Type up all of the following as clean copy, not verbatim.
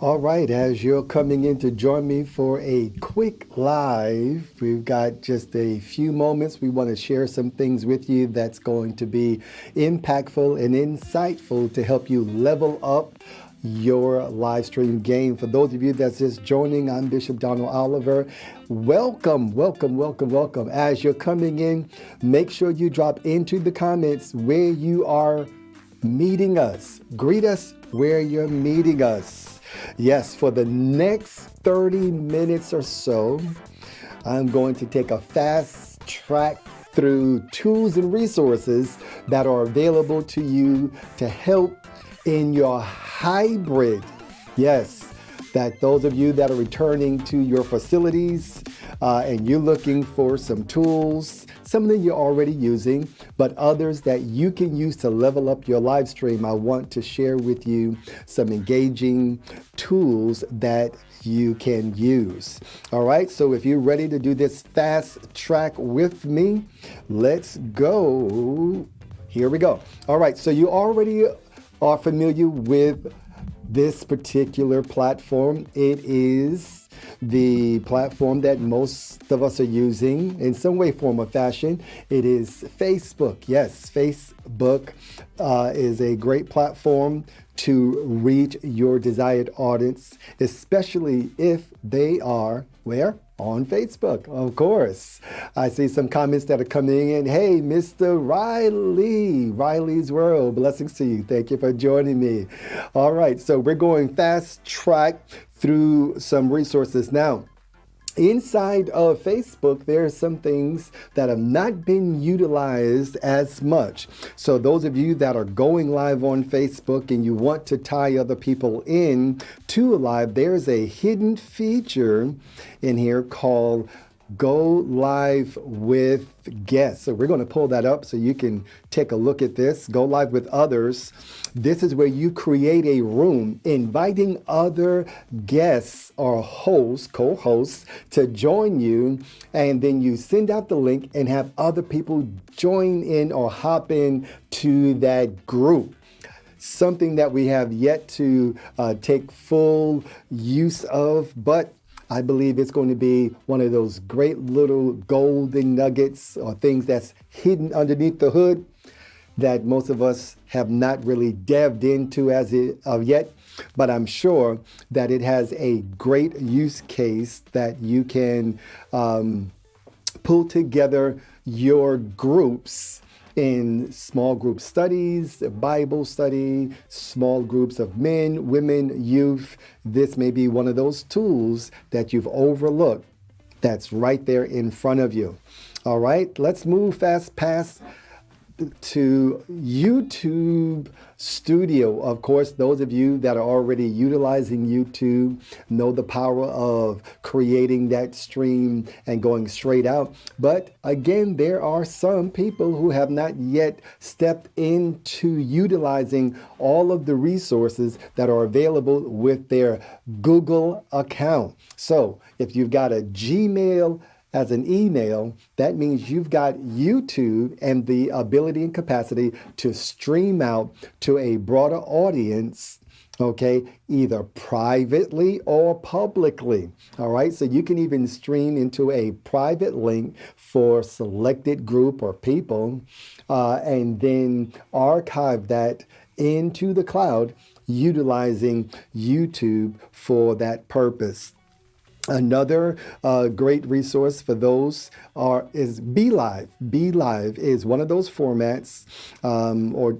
All right, as you're coming in to join me for a quick live, we've got just a few moments. We want to share some things with you that's going to be impactful and insightful to help you level up your live stream game. For those of you that's just joining, I'm Bishop Donald Oliver. Welcome, welcome, welcome, welcome. As you're coming in, make sure you drop into the comments where you are meeting us. Greet us where you're meeting us. Yes, for the next 30 minutes or so, I'm going to take a fast track through tools and resources that are available to you to help in your hybrid. Yes, that those of you that are returning to your facilities and you're looking for some tools, some that you're already using, but others that you can use to level up your live stream, I want to share with you some engaging tools that you can use. All right, so if you're ready to do this fast track with me, let's go. Here we go. All right, so you already are familiar with this particular platform. It is the platform that most of us are using in some way, form, or fashion. It is Facebook. Yes, Facebook is a great platform to reach your desired audience, especially if they are where? On Facebook, of course. I see some comments that are coming in. Hey, Mr. Riley, Riley's World, blessings to you. Thank you for joining me. All right, so we're going fast track through some resources. Now, inside of Facebook, there are some things that have not been utilized as much. So those of you that are going live on Facebook and you want to tie other people in to a live, there's a hidden feature in here called Go Live with Guests. So we're going to pull that up so you can take a look at this. Go Live with Others. This is where you create a room inviting other guests or hosts, co-hosts to join you. And then you send out the link and have other people join in or hop in to that group. Something that we have yet to take full use of, but I believe it's going to be one of those great little golden nuggets or things that's hidden underneath the hood that most of us have not really delved into as of yet. But I'm sure that it has a great use case that you can pull together your groups in small group studies, Bible study, small groups of men, women, youth. This may be one of those tools that you've overlooked that's right there in front of you. All right, let's move fast past to YouTube Studio. Of course, those of you that are already utilizing YouTube know the power of creating that stream and going straight out. But again, there are some people who have not yet stepped into utilizing all of the resources that are available with their Google account. So if you've got a Gmail as an email, that means you've got YouTube and the ability and capacity to stream out to a broader audience, okay, either privately or publicly. All right, so you can even stream into a private link for selected group or people, and then archive that into the cloud utilizing YouTube for that purpose. Another great resource for those is BeLive. BeLive is one of those formats or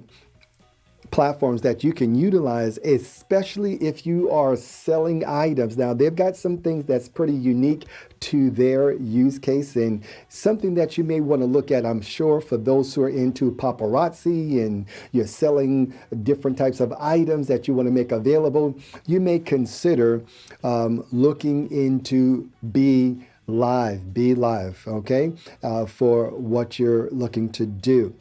platforms that you can utilize, especially if you are selling items. Now, they've got some things that's pretty unique to their use case and something that you may want to look at, I'm sure, for those who are into paparazzi and you're selling different types of items that you want to make available. You may consider looking into BeLive, okay, for what you're looking to do.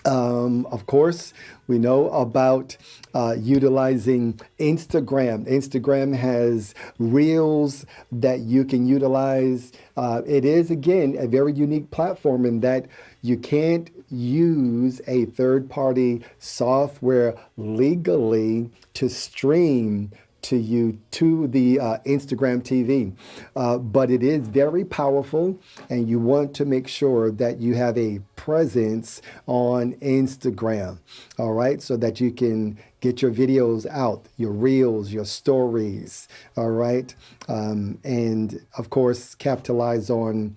Of course, we know about utilizing Instagram. Instagram has reels that you can utilize. It is, again, a very unique platform in that you can't use a third-party software legally to stream to you to the Instagram TV. But it is very powerful, and you want to make sure that you have a presence on Instagram, all right, so that you can get your videos out, your reels, your stories, all right, and of course capitalize on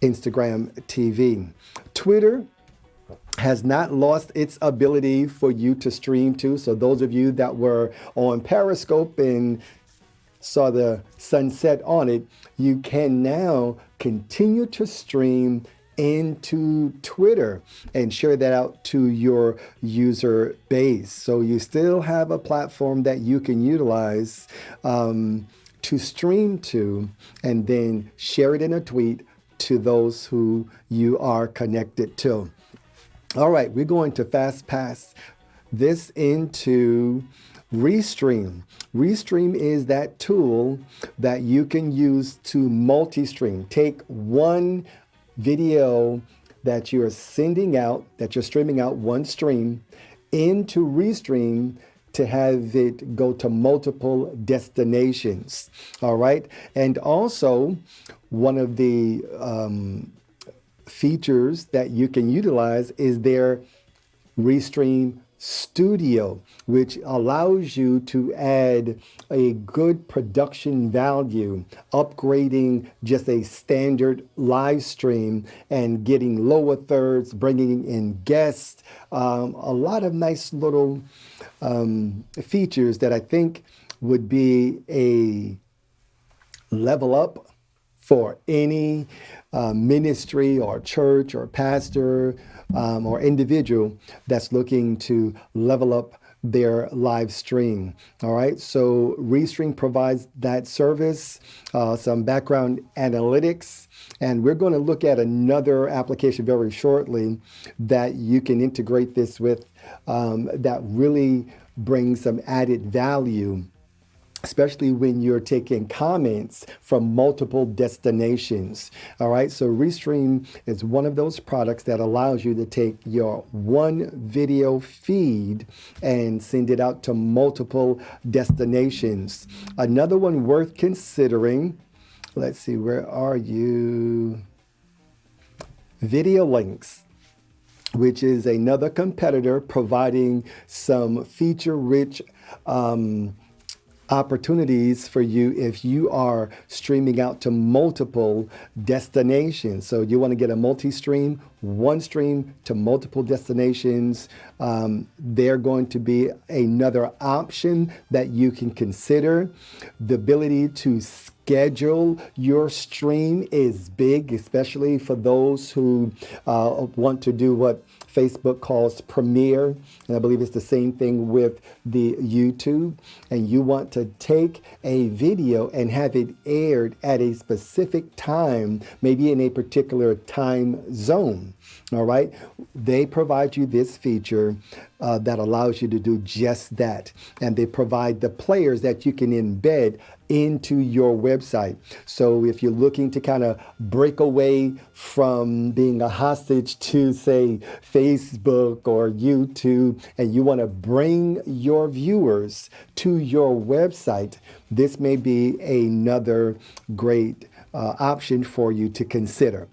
Instagram TV. Twitter has not lost its ability for you to stream to. So those of you that were on Periscope and saw the sunset on it, you can now continue to stream into Twitter and share that out to your user base. So you still have a platform that you can utilize to stream to, and then share it in a tweet to those who you are connected to. All right, we're going to fast pass this into Restream. Restream is that tool that you can use to multi-stream. Take one video that you're sending out, that you're streaming out one stream, into Restream to have it go to multiple destinations. All right. And also, one of the features that you can utilize is their Restream Studio, which allows you to add a good production value, upgrading just a standard live stream and getting lower thirds, bringing in guests, a lot of nice little features that I think would be a level up for any ministry or church or pastor or individual that's looking to level up their live stream. All right, so Restream provides that service, some background analytics, and we're going to look at another application very shortly that you can integrate this with, that really brings some added value, especially when you're taking comments from multiple destinations. All right, so Restream is one of those products that allows you to take your one video feed and send it out to multiple destinations. Another one worth considering, let's see, where are you? Video Links, which is another competitor providing some feature-rich opportunities for you if you are streaming out to multiple destinations. So you want to get a multi-stream, one stream to multiple destinations. They're going to be another option that you can consider. The ability to schedule your stream is big, especially for those who want to do what Facebook calls premiere, and I believe it's the same thing with the YouTube, and you want to take a video and have it aired at a specific time, maybe in a particular time zone. All right, they provide you this feature that allows you to do just that, and they provide the players that you can embed into your website. So if you're looking to kind of break away from being a hostage to, say, Facebook or YouTube, and you want to bring your viewers to your website, this may be another great option for you to consider.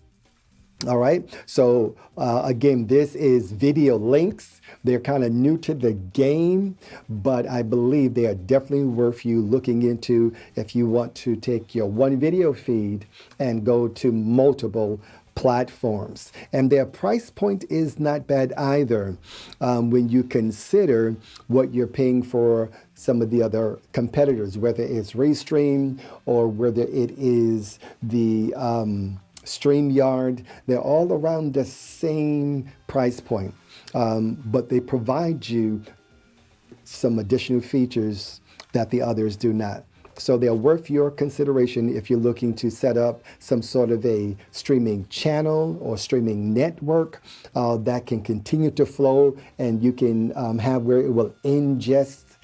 All right. So again, this is Video Links. They're kind of new to the game, but I believe they are definitely worth you looking into if you want to take your one video feed and go to multiple platforms. And their price point is not bad either when you consider what you're paying for some of the other competitors, whether it's Restream or whether it is the StreamYard. They're all around the same price point, but they provide you some additional features that the others do not. So they're worth your consideration if you're looking to set up some sort of a streaming channel or streaming network that can continue to flow, and you can have where it will ingest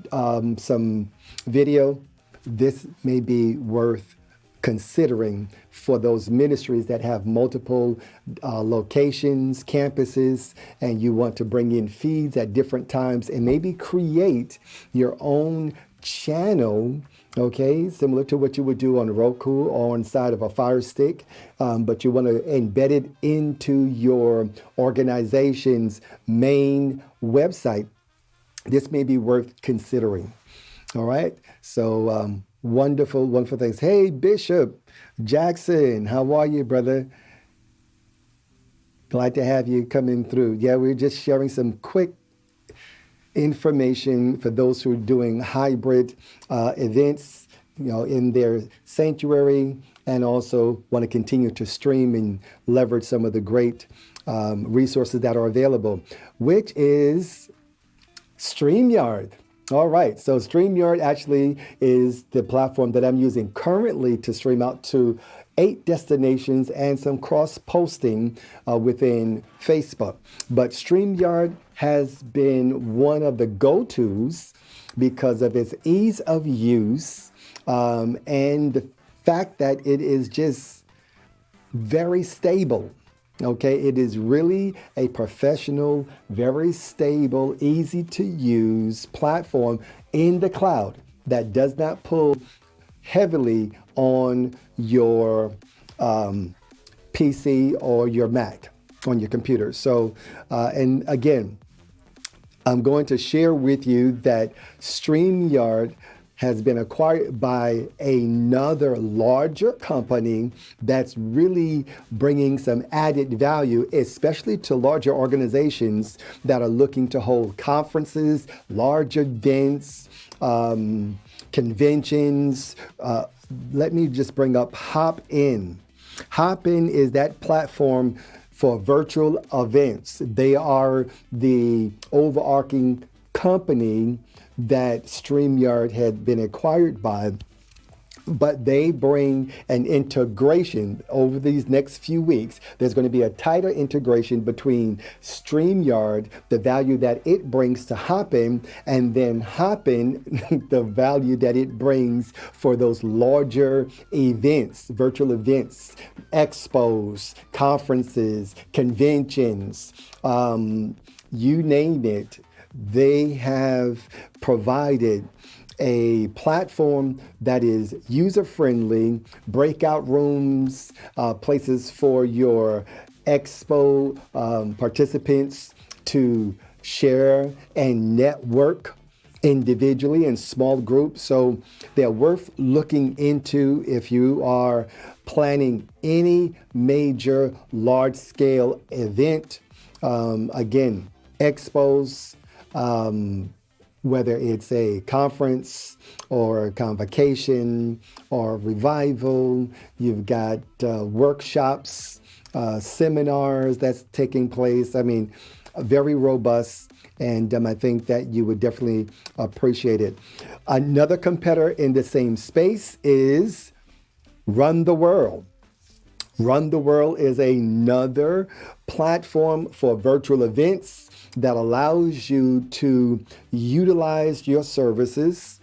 some video. This may be worth considering for those ministries that have multiple locations, campuses, and you want to bring in feeds at different times and maybe create your own channel, okay, similar to what you would do on Roku or inside of a Fire Stick, but you want to embed it into your organization's main website, this may be worth considering. All right. So wonderful, wonderful things. Hey, Bishop Jackson, how are you, brother? Glad to have you coming through. Yeah, we're just sharing some quick information for those who are doing hybrid events, in their sanctuary, and also want to continue to stream and leverage some of the great resources that are available, which is StreamYard. All right, so StreamYard actually is the platform that I'm using currently to stream out to 8 destinations and some cross-posting within Facebook. But StreamYard has been one of the go-tos because of its ease of use and the fact that it is just very stable. Okay, it is really a professional, very stable, easy to use platform in the cloud that does not pull heavily on your PC or your Mac, on your computer. So, and again, I'm going to share with you that StreamYard has been acquired by another larger company that's really bringing some added value, especially to larger organizations that are looking to hold conferences, large events, conventions. Let me just bring up Hopin. Hopin is that platform for virtual events. They are the overarching company that StreamYard had been acquired by, but they bring an integration over these next few weeks. There's going to be a tighter integration between StreamYard, the value that it brings to Hopin, and then Hopin, the value that it brings for those larger events, virtual events, expos, conferences, conventions, you name it. They have provided a platform that is user-friendly, breakout rooms, places for your expo participants to share and network individually in small groups. So they're worth looking into if you are planning any major large-scale event. Again, expos, whether it's a conference or a convocation or revival, you've got workshops, seminars that's taking place. I mean, very robust, and I think that you would definitely appreciate it. Another competitor in the same space is Run the World. Run the World is another platform for virtual events that allows you to utilize your services,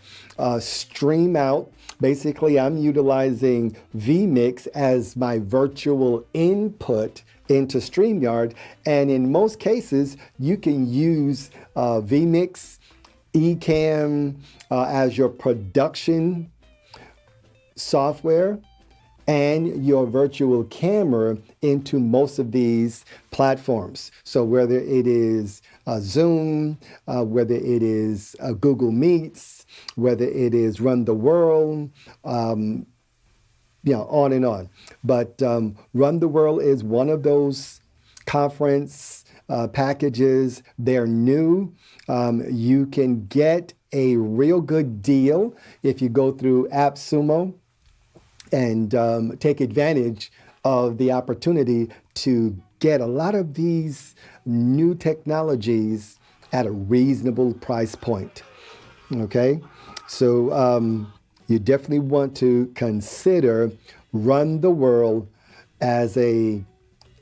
stream out. Basically, I'm utilizing vMix as my virtual input into StreamYard. And in most cases, you can use vMix, Ecamm as your production software and your virtual camera into most of these platforms. So whether it is Zoom, whether it is Google Meets, whether it is Run the World, on and on. But Run the World is one of those conference packages. They're new. You can get a real good deal if you go through AppSumo and take advantage of the opportunity to get a lot of these new technologies at a reasonable price point. Okay, so you definitely want to consider Run the World as a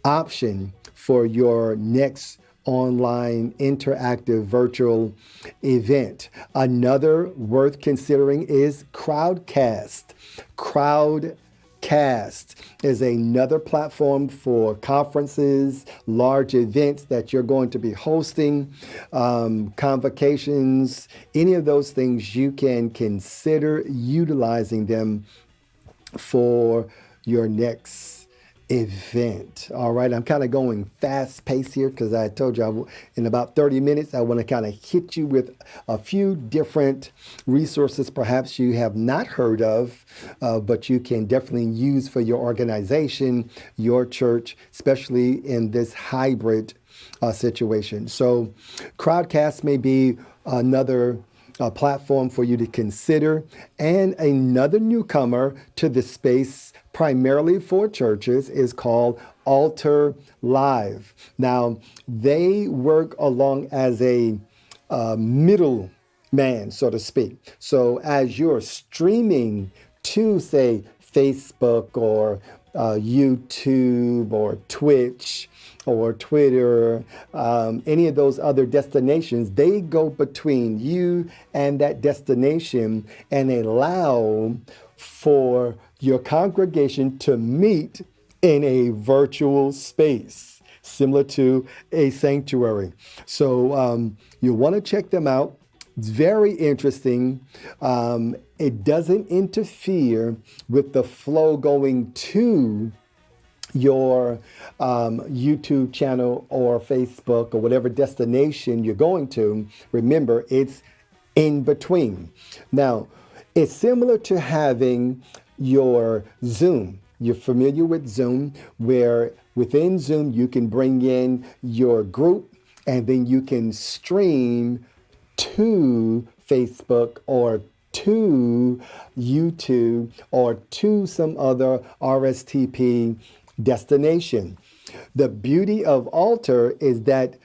option for your next online interactive virtual event. Another worth considering is Crowdcast. Crowdcast Crowdcast is another platform for conferences, large events that you're going to be hosting, convocations, any of those things. You can consider utilizing them for your next event. All right, I'm kind of going fast pace here because I told you in about 30 minutes I want to kind of hit you with a few different resources perhaps you have not heard of, but you can definitely use for your organization, your church, especially in this hybrid situation. So Crowdcast may be another platform for you to consider, and another newcomer to the space primarily for churches is called Altar Live. Now, they work along as a middle man, so to speak. So as you're streaming to, say, Facebook or YouTube or Twitch or Twitter, any of those other destinations, they go between you and that destination and allow for your congregation to meet in a virtual space, similar to a sanctuary. So you want to check them out. It's very interesting. It doesn't interfere with the flow going to your YouTube channel or Facebook or whatever destination you're going to. Remember, it's in between. Now, it's similar to having your Zoom. You're familiar with Zoom, where within Zoom you can bring in your group and then you can stream to Facebook or to YouTube or to some other RSTP destination. The beauty of Altar is that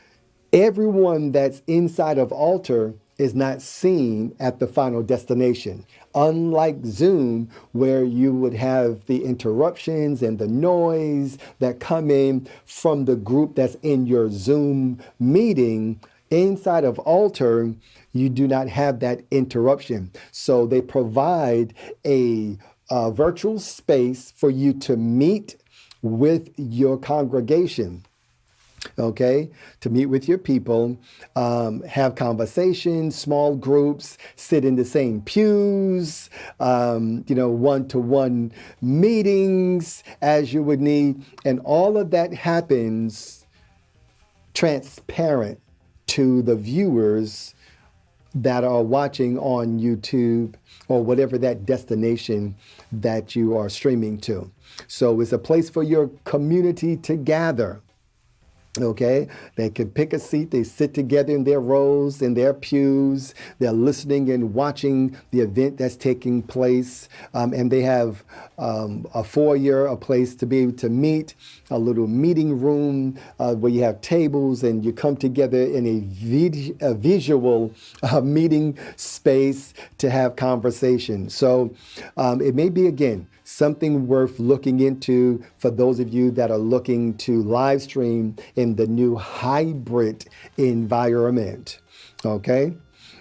everyone that's inside of Altar is not seen at the final destination. Unlike Zoom, where you would have the interruptions and the noise that come in from the group that's in your Zoom meeting, inside of Altar, you do not have that interruption. So they provide a virtual space for you to meet with your congregation. Okay, to meet with your people, have conversations, small groups, sit in the same pews, one-to-one meetings as you would need. And all of that happens transparent to the viewers that are watching on YouTube or whatever that destination that you are streaming to. So it's a place for your community to gather. Okay, they can pick a seat. They sit together in their rows, in their pews. They're listening and watching the event that's taking place. And they have a foyer, a place to be able to meet, a little meeting room where you have tables and you come together in a visual meeting space to have conversation. So it may be, again, something worth looking into for those of you that are looking to live stream in the new hybrid environment. Okay,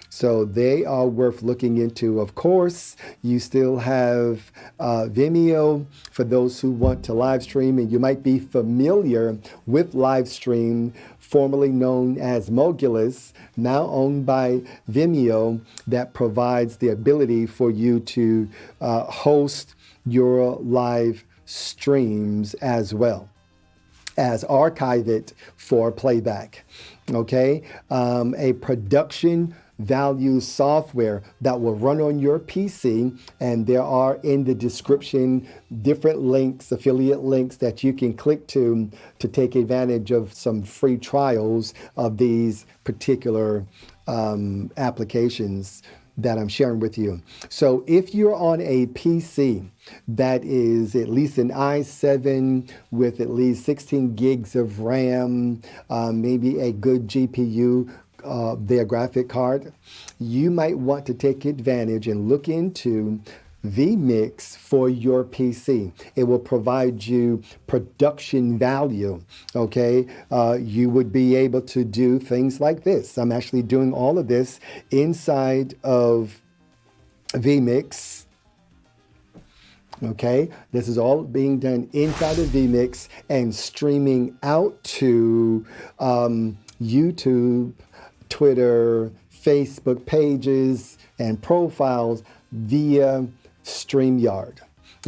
so they are worth looking into. Of course, you still have Vimeo for those who want to live stream, and you might be familiar with Livestream, formerly known as Mogulus, now owned by Vimeo, that provides the ability for you to host your live streams as well as archive it for playback. Okay, a production value software that will run on your PC, and there are in the description different links, affiliate links that you can click to take advantage of some free trials of these particular applications that I'm sharing with you. So if you're on a PC that is at least an i7 with at least 16 gigs of RAM, maybe a good GPU, their graphic card, you might want to take advantage and look into vMix for your PC. It will provide you production value. Okay, you would be able to do things like this. I'm actually doing all of this inside of vMix. Okay, this is all being done inside of vMix and streaming out to YouTube, Twitter, Facebook pages, and profiles via StreamYard.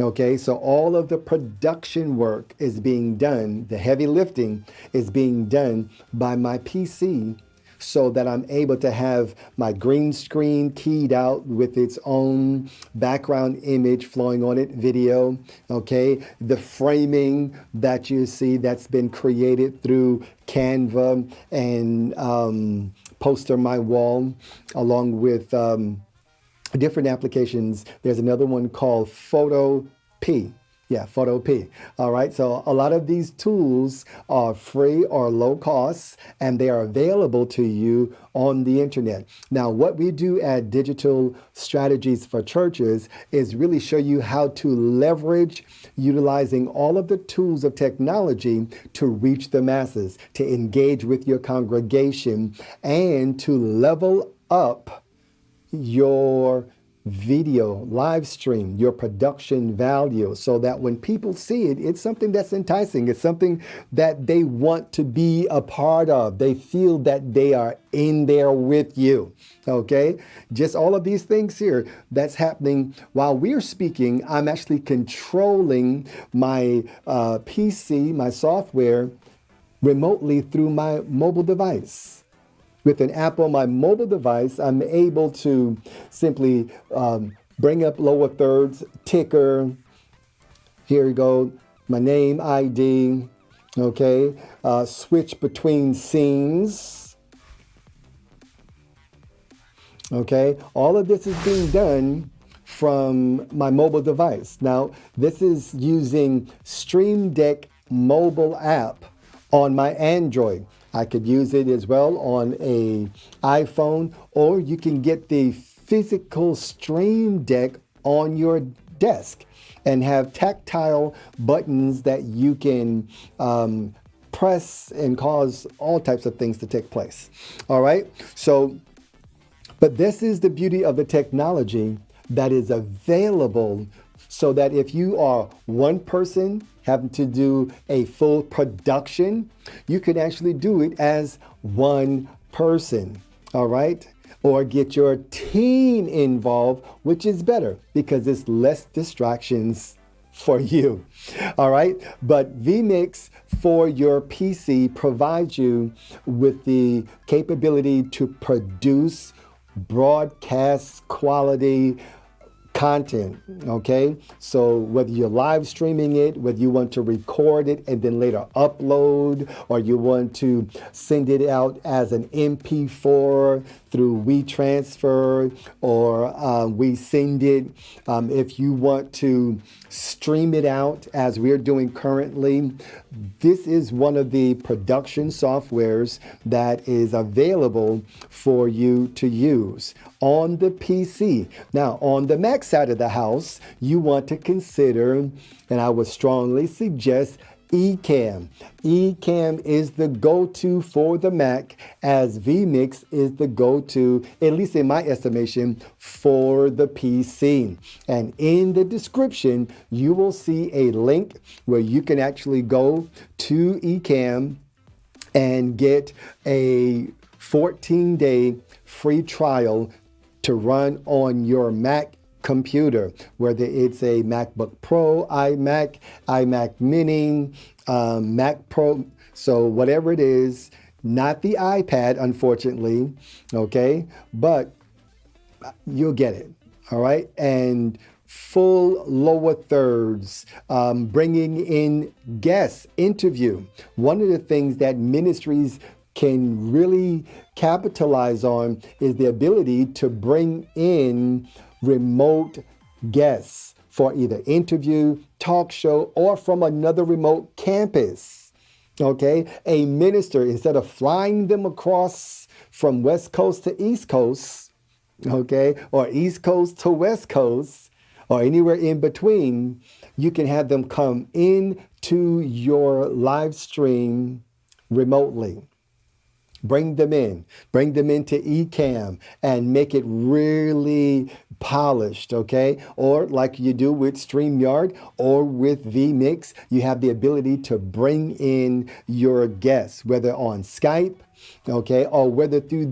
Okay, so all of the production work is being done, the heavy lifting is being done by my PC so that I'm able to have my green screen keyed out with its own background image flowing on it, video, okay? The framing that you see that's been created through Canva and Poster My Wall, along with different applications. There's another one called Photo P. Yeah, Photo P. All right. So a lot of these tools are free or low cost, and they are available to you on the internet. Now, what we do at Digital Strategies for Churches is really show you how to leverage utilizing all of the tools of technology to reach the masses, to engage with your congregation, and to level up your video live stream, your production value, so that when people see it, it's something that's enticing. It's something that they want to be a part of. They feel that they are in there with you. Okay, just all of these things here that's happening while we're speaking. I'm actually controlling my PC, my software, remotely through my mobile device. With an app on my mobile device, I'm able to simply bring up lower thirds, ticker. Here we go, my name, ID, okay? Switch between scenes, okay? All of this is being done from my mobile device. Now, this is using Stream Deck mobile app on my Android. I could use it as well on a iPhone, or you can get the physical Stream Deck on your desk and have tactile buttons that you can press and cause all types of things to take place. All right. So, but this is the beauty of the technology that is available, so that if you are one person having to do a full production, you can actually do it as one person, all right? Or get your team involved, which is better because it's less distractions for you, all right? But vMix for your PC provides you with the capability to produce broadcast quality content, okay? So whether you're live streaming it, whether you want to record it and then later upload, or you want to send it out as an MP4 through WeTransfer, or WeSend it, if you want to stream it out as we're doing currently, this is one of the production softwares that is available for you to use on the PC. Now, on the Mac side of the house, you want to consider, and I would strongly suggest, Ecamm. Ecamm is the go-to for the Mac, as vMix is the go-to, at least in my estimation, for the PC. And in the description, you will see a link where you can actually go to Ecamm and get a 14-day free trial to run on your Mac computer, whether it's a MacBook Pro, iMac Mini, Mac Pro, so whatever it is, not the iPad, unfortunately, okay, but you'll get it, all right? And full lower thirds, bringing in guests, interview. One of the things that Ministries can really capitalize on is the ability to bring in remote guests for either interview, talk show, or from another remote campus. Okay, a minister, instead of flying them across from West Coast to East Coast, okay, or East Coast to West Coast, or anywhere in between, you can have them come in to your live stream remotely. Bring them in. Bring them into Ecamm and make it really polished, okay? Or like you do with StreamYard or with vMix, you have the ability to bring in your guests, whether on Skype, okay, or whether through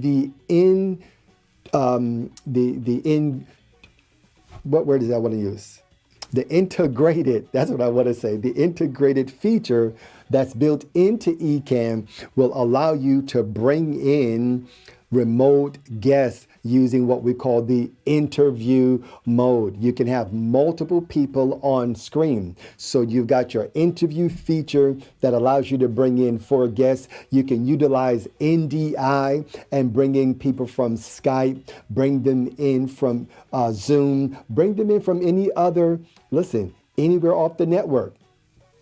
what word does I want to use? The integrated, that's what I want to say, the integrated feature that's built into Ecamm will allow you to bring in remote guests using what we call the interview mode. You can have multiple people on screen. So you've got your interview feature that allows you to bring in 4 guests. You can utilize NDI and bring in people from Skype, bring them in from Zoom, bring them in from any other, anywhere off the network.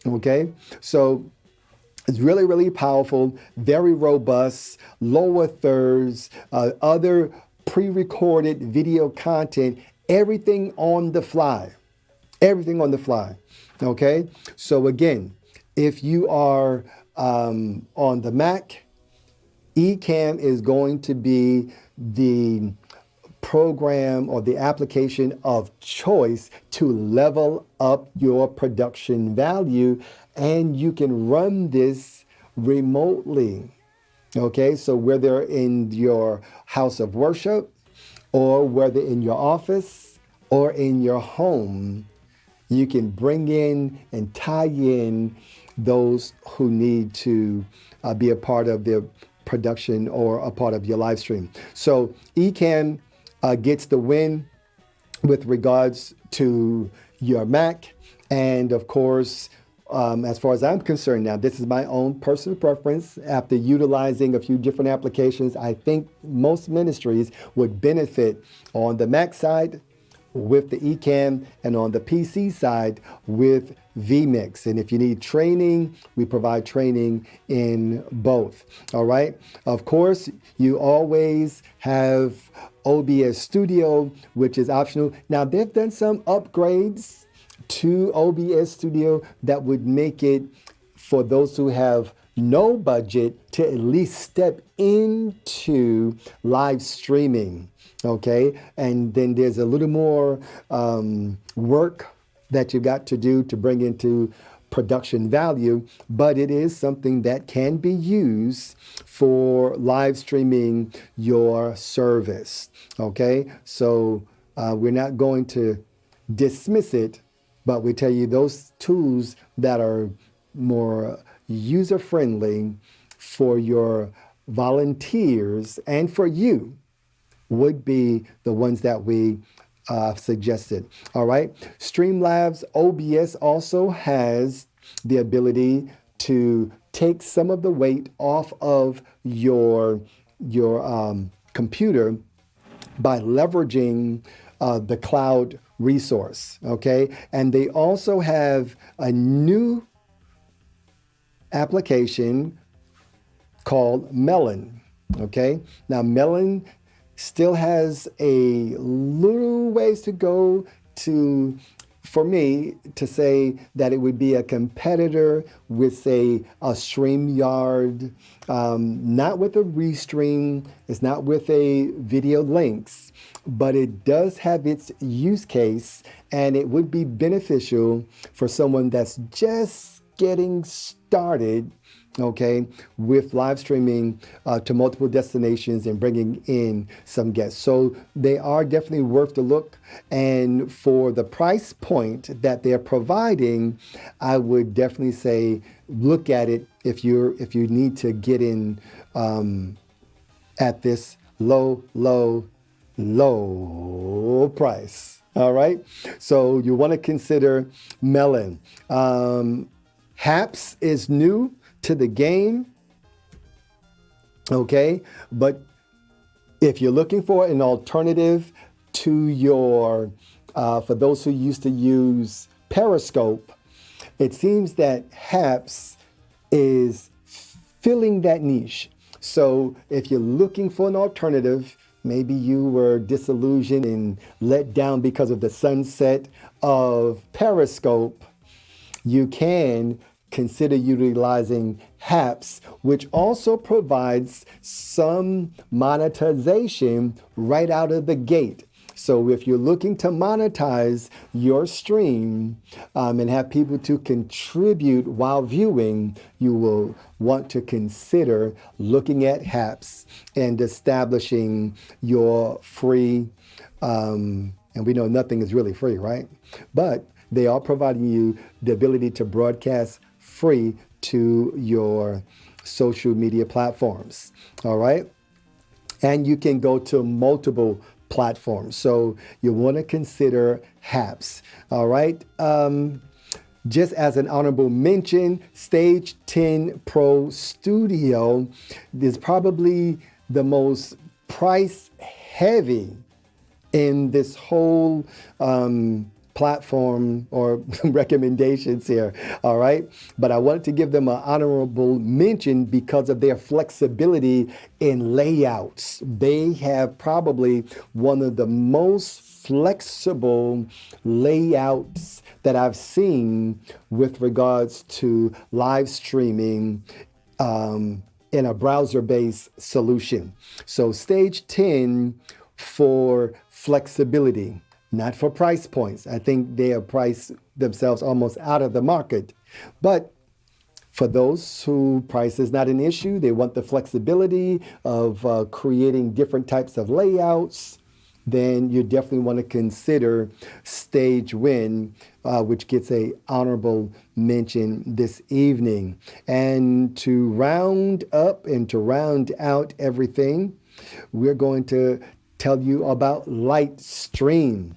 Okay, so it's really, really powerful, very robust, lower thirds, other pre-recorded video content, everything on the fly. Everything on the fly. Okay, so again, if you are on the Mac, Ecamm is going to be the program or the application of choice to level up your production value, and you can run this remotely. Okay, so whether in your house of worship or whether in your office or in your home, you can bring in and tie in those who need to be a part of the production or a part of your live stream. So Ecamm gets the win with regards to your Mac. And of course, as far as I'm concerned now, this is my own personal preference. After utilizing a few different applications, I think most ministries would benefit on the Mac side with the Ecamm and on the PC side with vMix. And if you need training, we provide training in both. All right. Of course, you always have OBS Studio, which is optional. Now, they've done some upgrades to OBS Studio that would make it for those who have no budget to at least step into live streaming. Okay, and then there's a little more work that you got to do to bring into production value, but it is something that can be used for live streaming your service. Okay, so we're not going to dismiss it, but we tell you those tools that are more user-friendly for your volunteers and for you would be the ones that we suggested. All right. Streamlabs OBS also has the ability to take some of the weight off of your computer by leveraging the cloud resource. Okay. And they also have a new application called Melon. Okay. Now, Melon still has a little ways to go for me to say that it would be a competitor with, say, a StreamYard, not with a Restream, it's not with a video links, but it does have its use case, and it would be beneficial for someone that's just getting started, okay, with live streaming to multiple destinations and bringing in some guests. So they are definitely worth the look. And for the price point that they're providing, I would definitely say look at it if you need to get in at this low price. All right. So you want to consider Melon. Haps is new to the game, okay? But if you're looking for an alternative to your, for those who used to use Periscope, it seems that Haps is filling that niche. So if you're looking for an alternative, maybe you were disillusioned and let down because of the sunset of Periscope, you can consider utilizing HAPS, which also provides some monetization right out of the gate. So if you're looking to monetize your stream and have people to contribute while viewing, you will want to consider looking at HAPS and establishing your free, and we know nothing is really free, right? But they are providing you the ability to broadcast free to your social media platforms, all right? And you can go to multiple platforms. So you want to consider HAPS, all right? Just as an honorable mention, Stage 10 Pro Studio is probably the most price heavy in this whole platform or recommendations here, all right? But I wanted to give them an honorable mention because of their flexibility in layouts. They have probably one of the most flexible layouts that I've seen with regards to live streaming in a browser-based solution. So Stage 10 for flexibility, not for price points. I think they have priced themselves almost out of the market. But for those who price is not an issue, they want the flexibility of creating different types of layouts, then you definitely want to consider Stage Win, which gets a honorable mention this evening. And to round up and to round out everything, we're going to tell you about Livestream.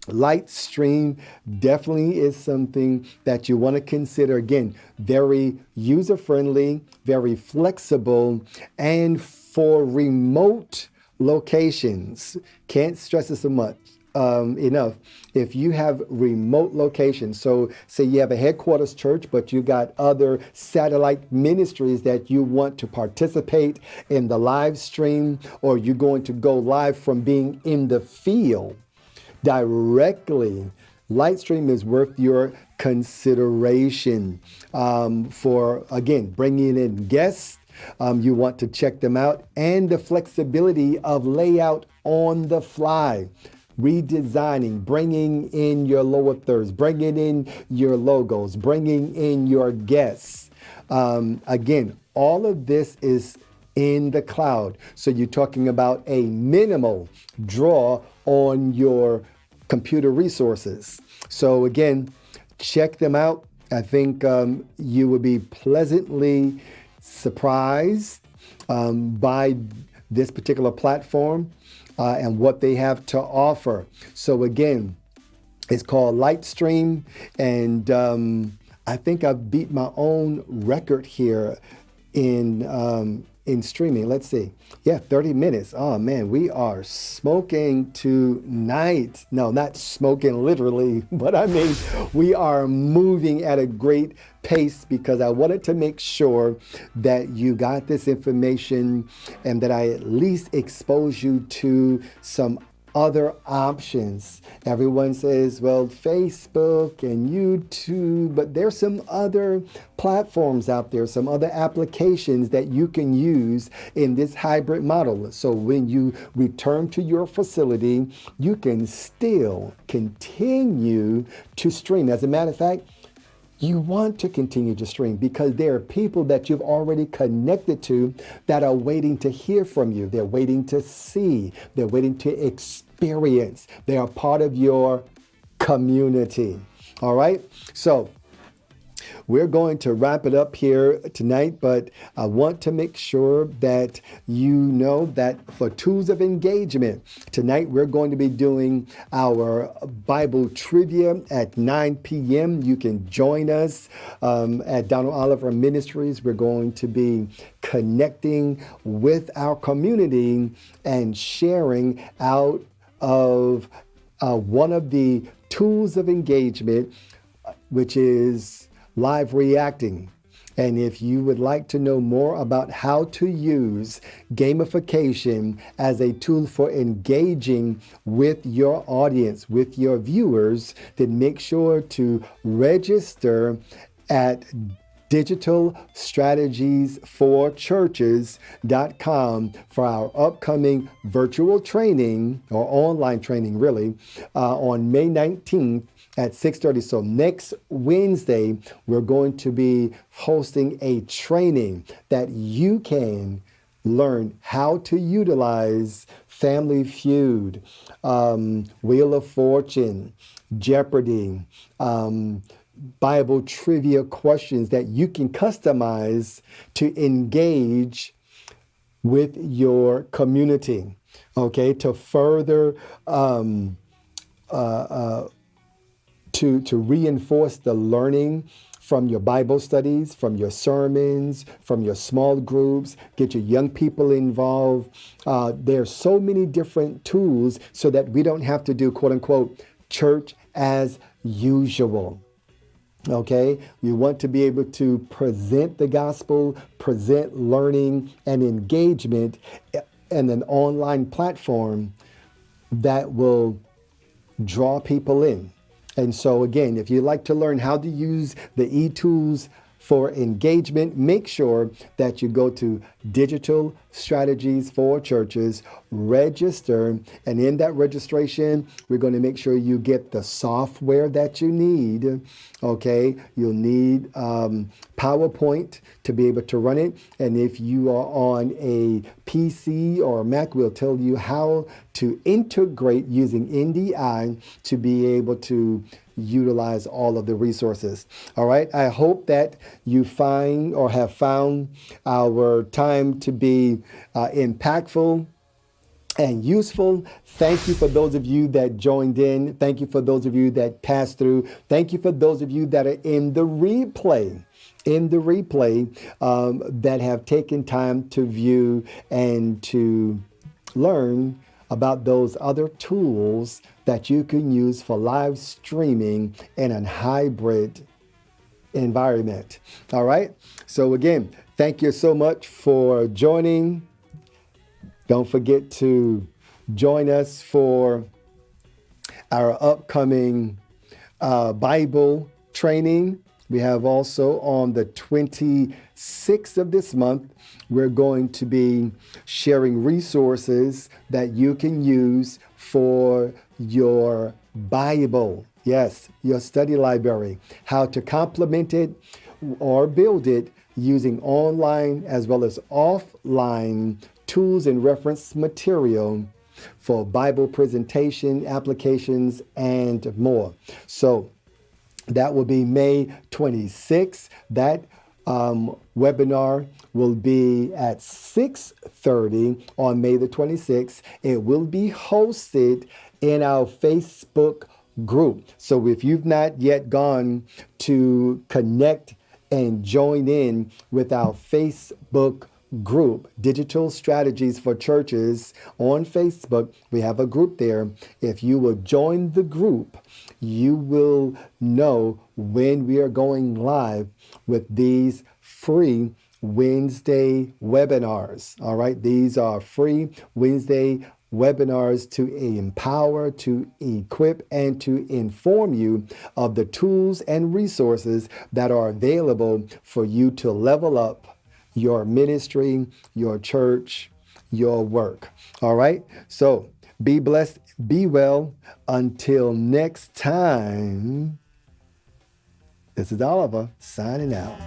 Livestream definitely is something that you want to consider. Again, very user-friendly, very flexible, and for remote locations. Can't stress this so much enough. If you have remote locations, so say you have a headquarters church, but you got other satellite ministries that you want to participate in the live stream, or you're going to go live from being in the field directly, Livestream is worth your consideration for, again, bringing in guests. You want to check them out, and the flexibility of layout on the fly, redesigning, bringing in your lower thirds, bringing in your logos, bringing in your guests. Again, all of this is in the cloud. So you're talking about a minimal draw on your computer resources. So again, check them out. I think you will be pleasantly surprised by this particular platform and what they have to offer. So again, it's called Livestream, and I think I've beat my own record here in streaming. Let's see. Yeah, 30 minutes. Oh man, we are smoking tonight. No, not smoking literally, but I mean, we are moving at a great pace because I wanted to make sure that you got this information and that I at least expose you to some other options. Everyone says, well, Facebook and YouTube, but there's some other platforms out there, some other applications that you can use in this hybrid model. So when you return to your facility, you can still continue to stream. As a matter of fact, you want to continue to stream because there are people that you've already connected to that are waiting to hear from you. They're waiting to see. They're waiting to experience. They are part of your community. All right? So we're going to wrap it up here tonight, but I want to make sure that you know that for tools of engagement, tonight we're going to be doing our Bible trivia at 9 p.m. You can join us at Donald Oliver Ministries. We're going to be connecting with our community and sharing out of one of the tools of engagement, which is live reacting. And if you would like to know more about how to use gamification as a tool for engaging with your audience, with your viewers, then make sure to register at digitalstrategiesforchurches.com for our upcoming virtual training, or online training really, on May 19th at 6:30. So next Wednesday, we're going to be hosting a training that you can learn how to utilize Family Feud, Wheel of Fortune, Jeopardy, Bible trivia questions that you can customize to engage with your community, okay, to further to reinforce the learning from your Bible studies, from your sermons, from your small groups, get your young people involved. There's so many different tools so that we don't have to do, quote unquote, church as usual. Okay, we want to be able to present the gospel, present learning and engagement in an online platform that will draw people in. And so again, if you'd like to learn how to use the e-tools for engagement, make sure that you go to Digital Strategies for Churches, register, and in that registration, we're going to make sure you get the software that you need. Okay, you'll need PowerPoint to be able to run it. And if you are on a PC or a Mac, we'll tell you how to integrate using NDI to be able to utilize all of the resources. All right. I hope that you find or have found our time to be impactful and useful. Thank you for those of you that joined in. Thank you for those of you that passed through. Thank you for those of you that are in the replay. That have taken time to view and to learn about those other tools that you can use for live streaming in a hybrid environment. All right. So again, thank you so much for joining. Don't forget to join us for our upcoming Bible training. We have also on the 26th of this month, we're going to be sharing resources that you can use for your Bible. Yes, your study library, how to complement it or build it using online as well as offline tools and reference material for Bible presentation, applications, and more. So that will be May 26th. That webinar will be at 6:30 on May the 26th. It will be hosted in our Facebook group. So if you've not yet gone to connect and join in with our Facebook group, Digital Strategies for Churches on Facebook, we have a group there. If you will join the group, you will know when we are going live with these free Wednesday webinars. All right, these are free Wednesday webinars to empower, to equip, and to inform you of the tools and resources that are available for you to level up your ministry, your church, your work. All right. So be blessed, be well. Until next time, this is Oliver signing out.